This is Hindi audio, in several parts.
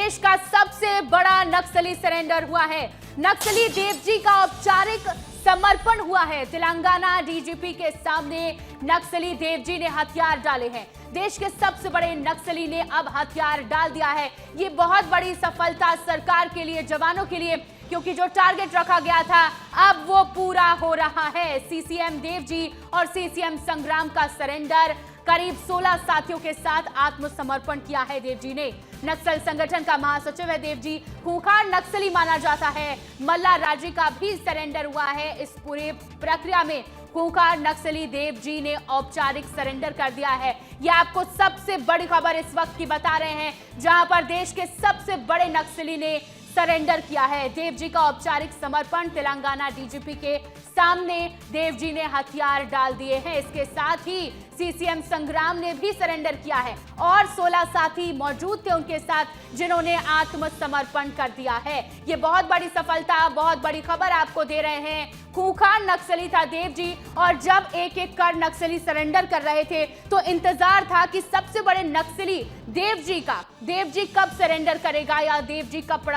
देश का सबसे बड़ा नक्सली सरेंडर हुआ है। नक्सली देवजी का औपचारिक समर्पण हुआ है। तेलंगाना डीजीपी के सामने नक्सली देवजी ने हथियार डाले हैं। देश के सबसे बड़े नक्सली ने अब हथियार डाल दिया है। ये बहुत बड़ी सफलता सरकार के लिए, जवानों के लिए, क्योंकि जो टारगेट रखा गया था अब वो पूरा हो रहा है। सीसीएम देवजी और सीसीएम संग्राम का सरेंडर, करीब 16 साथियों के साथ आत्मसमर्पण किया है देवजी ने। नक्सल संगठन का महासचिव है देवजी, खूंखार नक्सली माना जाता है। मल्ला राजी का भी सरेंडर हुआ है। इस पूरी प्रक्रिया में खूंखार नक्सली देवजी ने औपचारिक सरेंडर कर दिया है। यह आपको सबसे बड़ी खबर इस वक्त की बता रहे हैं, जहां पर देश के सबसे बड़े नक्सली ने सरेंडर किया है। देवजी का औपचारिक समर्पण, तेलंगाना डीजीपी के सामने देवजी ने हथियार डाल दिए हैं। इसके साथ ही सीसीएम संग्राम ने भी सरेंडर किया है और 16 साथी मौजूद थे उनके साथ, जिन्होंने आत्मसमर्पण कर दिया है। ये बहुत बड़ी सफलता, बहुत बड़ी खबर आपको दे रहे हैं। खूंखार नक्सली था देवजी, और जब एक एक कर नक्सली सरेंडर कर रहे थे तो इंतजार था कि सबसे बड़े नक्सली देवजी कब सरेंडर करेगा या देवजी कब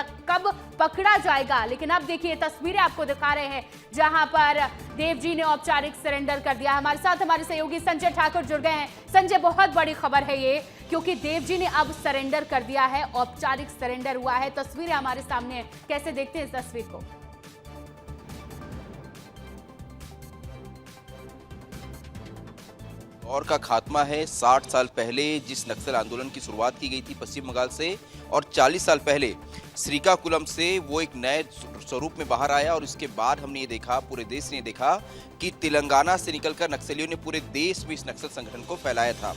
पकड़ा जाएगा। लेकिन अब देखिए तस्वीरें आपको दिखा रहे हैं जहां पर देवजी ने औपचारिक सरेंडर कर दिया। हमारे साथ हमारे सहयोगी संजय ठाकुर जुड़ गए हैं। संजय, बहुत बड़ी खबर है ये, क्योंकि देवजी ने अब सरेंडर कर दिया है, औपचारिक सरेंडर हुआ है। तस्वीरें हमारे सामने हैं, कैसे देखते हैं इस तस्वीर को? और का खात्मा है। 60 साल पहले जिस नक्सल आंदोलन की शुरुआत की गई थी पश्चिम बंगाल से, और 40 साल पहले श्रीकाकुलम से वो एक नए स्वरूप में बाहर आया। और उसके बाद हमने ये देखा, पूरे देश ने देखा कि तेलंगाना से निकलकर नक्सलियों ने पूरे देश में इस नक्सल संगठन को फैलाया था।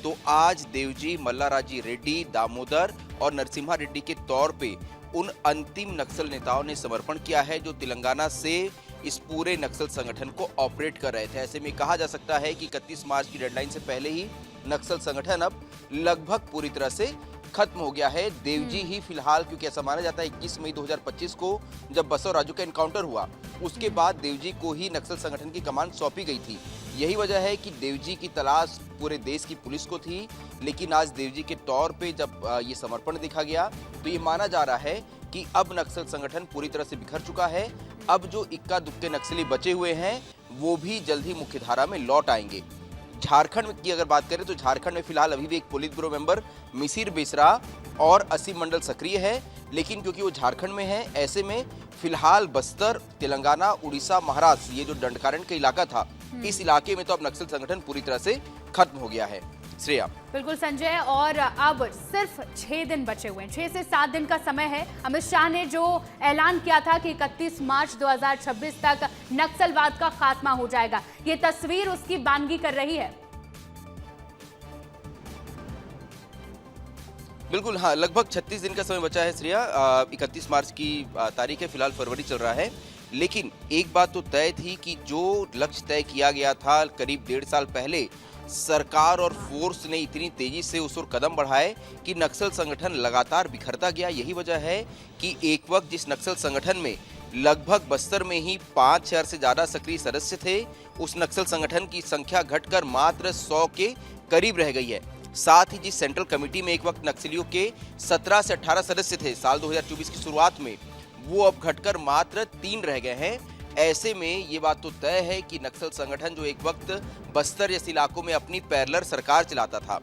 तो आज देवजी, मल्लाराजी रेड्डी, दामोदर और नरसिम्हा रेड्डी के तौर पे उन अंतिम नक्सल नेताओं ने समर्पण किया है जो तेलंगाना से इस पूरे नक्सल संगठन को ऑपरेट कर रहे थे। ऐसे में कहा जा सकता है कि 31 मार्च की डेडलाइन से पहले ही नक्सल संगठन अब लगभग पूरी तरह से खत्म हो गया है। देवजी ही फिलहाल, क्योंकि ऐसा माना जाता है 21 मई 2025 को जब बसव राजू का एनकाउंटर हुआ, उसके बाद देवजी को ही नक्सल संगठन की कमान सौंपी गई थी। यही वजह है कि देवजी की तलाश पूरे देश की पुलिस को थी, लेकिन आज देवजी के तौर पे जब ये समर्पण देखा गया तो ये माना जा रहा है कि अब नक्सल संगठन पूरी तरह से बिखर चुका है। अब जो इक्का दुक्के नक्सली बचे हुए हैं वो भी जल्द ही मुख्यधारा में लौट आएंगे। झारखंड की अगर बात करें तो झारखंड में फिलहाल अभी भी एक polit bureau member Misir Besra और असीम मंडल सक्रिय है, लेकिन क्योंकि वो झारखंड में है, ऐसे में फिलहाल बस्तर, तेलंगाना, उड़ीसा, महाराष्ट्र, ये जो दंडकारण्य का इलाका था, इस इलाके में तो अब नक्सल संगठन पूरी तरह से खत्म हो गया है। श्रेया। बिल्कुल संजय, और अब सिर्फ 6 दिन बचे हुए हैं, 6 से 7 दिन का समय है। अमित शाह ने जो ऐलान किया था कि 31 मार्च 2026 तक नक्सलवाद का खात्मा हो जाएगा, ये तस्वीर उसकी बानगी कर रही है। बिल्कुल हाँ, लगभग 36 दिन का समय बचा है श्रेया। 31 मार्च की तारीख है, फिलहाल फरवरी चल रहा है। लेकिन एक बात तो तय थी कि जो लक्ष्य तय किया गया था करीब 1.5 साल पहले, सरकार और फोर्स ने इतनी तेजी से उस ओर कदम बढ़ाए कि नक्सल संगठन लगातार बिखरता गया। यही वजह है कि एक वक्त जिस नक्सल संगठन में लगभग बस्तर में ही 5000 से ज्यादा सक्रिय सदस्य थे, उस नक्सल संगठन की संख्या घटकर मात्र 100 के करीब रह गई है। साथ ही जिस सेंट्रल कमेटी में एक वक्त नक्सलियों के 17 से 18 सदस्य थे साल 2024 की शुरुआत में, वो अब घटकर मात्र 3 रह गए हैं। ऐसे में ये बात तो तय है कि नक्सल संगठन जो एक वक्त बस्तर जैसे इलाकों में अपनी पैरेलल सरकार चलाता था,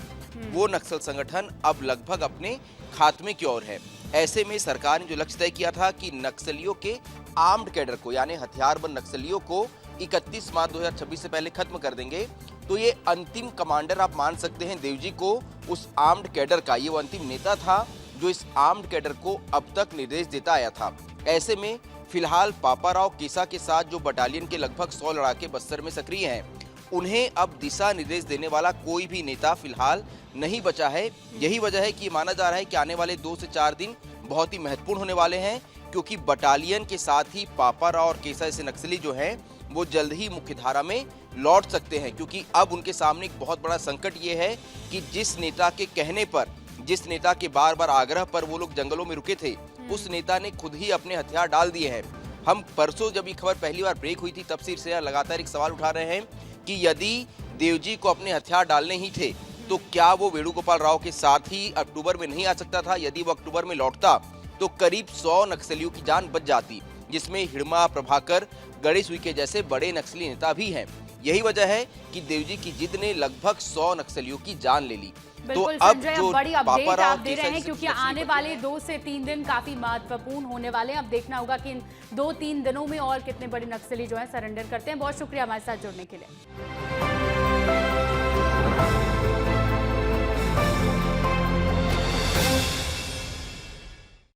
वो नक्सल संगठन अब लगभग अपने खात्मे की ओर है। ऐसे में सरकार ने जो लक्ष्य तय किया था कि नक्सलियों के आर्म्ड कैडर को, यानी हथियारबंद नक्सलियों को 31 मार्च 2026 से पहले खत्म कर देंगे, तो ये अंतिम कमांडर आप मान सकते हैं देवजी को, उस आर्म्ड कैडर का। ये वो अंतिम नेता था जो इस आर्म्ड कैडर को अब तक निर्देश देता आया था। ऐसे में फिलहाल पापाराव केसा के साथ जो बटालियन के लगभग 100 लड़ाके बस्तर में सक्रिय हैं, उन्हें अब दिशा निर्देश देने वाला कोई भी नेता फिलहाल नहीं बचा है। यही वजह है कि माना जा रहा है कि आने वाले 2 से 4 दिन बहुत ही महत्वपूर्ण होने वाले हैं, क्योंकि बटालियन के साथ ही पापाराव और केसा जैसे नक्सली जो हैं वो जल्द ही मुख्यधारा में लौट सकते हैं। क्योंकि अब उनके सामने एक बहुत बड़ा संकट ये है कि जिस नेता के कहने पर, जिस नेता के बार बार आग्रह पर वो लोग जंगलों में रुके थे, उस नेता ने खुद ही अपने हथियार डाल दिए हैं। हम परसों जब ये खबर पहली बार ब्रेक हुई थी, तब से लगातार एक सवाल उठा रहे हैं कि यदि देवजी को अपने हथियार डालने ही थे तो क्या वो वेणुगोपाल राव के साथ ही अक्टूबर में नहीं आ सकता था? यदि वो अक्टूबर में लौटता तो करीब 100 नक्सलियों की जान बच जाती, जिसमें हिड़मा, प्रभाकर, गणेश उइके जैसे बड़े नक्सली नेता भी हैं। यही वजह है कि देवजी की जिद ने लगभग 100 नक्सलियों की जान ले ली। तो बिल्कुल अब संजय, जो अब बड़ी अपडेट पापाराव आप दे रहे हैं केसर क्योंकि जैसे आने नक्सली वाले बचे हैं। 2 से 3 दिन काफी महत्वपूर्ण होने वाले हैं। अब देखना होगा कि इन 2-3 दिनों में और कितने बड़े नक्सली जो है सरेंडर करते हैं। बहुत शुक्रिया हमारे साथ जुड़ने के लिए।